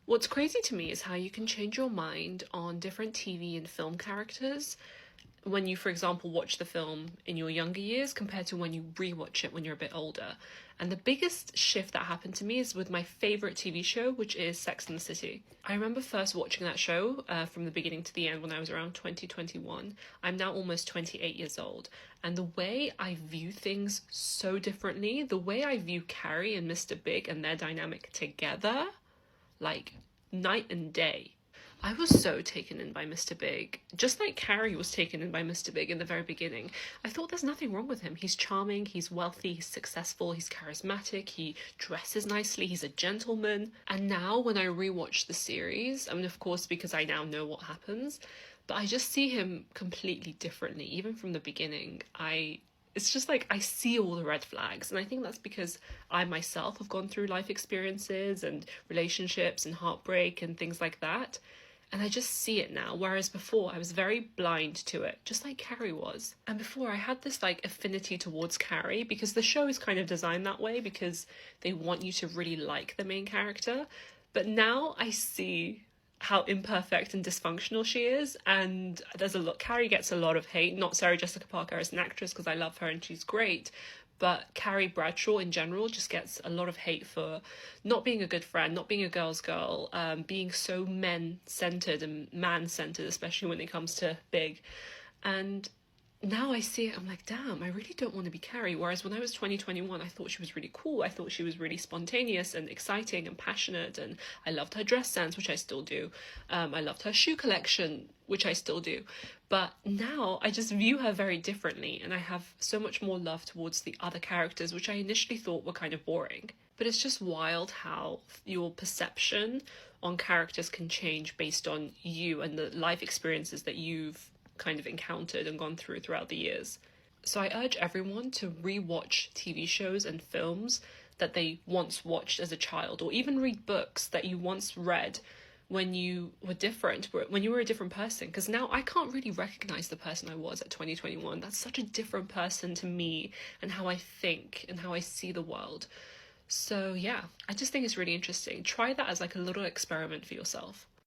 What's crazy to me is how you can change your mind on different TV and film characters when you, for example, watch the film in your younger years compared to when you rewatch it when you're a bit older. And the biggest shift that happened to me is with my favourite TV show, which is Sex and the City. I remember first watching that show from the beginning to the end when I was around 2021. I'm now almost 28 years old. And the way I view things so differently, the way I view Carrie and Mr. Big and their dynamic together, like night and day. I was so taken in by Mr. Big, just like Carrie was taken in by Mr. Big in the very beginning. I thought there's nothing wrong with him. He's charming, he's wealthy, he's successful, he's charismatic, he dresses nicely, he's a gentleman. And now when I rewatch the series, I mean, of course, because I now know what happens, but I just see him completely differently, even from the beginning. It's just like I see all the red flags, and I think that's because I myself have gone through life experiences and relationships and heartbreak and things like that, and I just see it now, whereas before I was very blind to it, just like Carrie was. And before I had this like affinity towards Carrie because the show is kind of designed that way because they want you to really like the main character, but now I see how imperfect and dysfunctional she is, and Carrie gets a lot of hate, not Sarah Jessica Parker as an actress because I love her and she's great, but Carrie Bradshaw in general just gets a lot of hate for not being a good friend, not being a girl's girl, being so men-centered and man-centered, especially when it comes to Big. And now I see it, I'm like, damn, I really don't want to be Carrie. Whereas when I was 2021, I thought she was really cool. I thought she was really spontaneous and exciting and passionate, and I loved her dress sense, which I still do. I loved her shoe collection, which I still do. But now I just view her very differently, and I have so much more love towards the other characters, which I initially thought were kind of boring. But it's just wild how your perception on characters can change based on you and the life experiences that you've kind of encountered and gone through throughout the years. So I urge everyone to rewatch TV shows and films that they once watched as a child, or even read books that you once read when you were different, when you were a different person. Because now I can't really recognize the person I was at 2021. That's such a different person to me and how I think and how I see the world. So yeah, I just think it's really interesting. Try that as like a little experiment for yourself.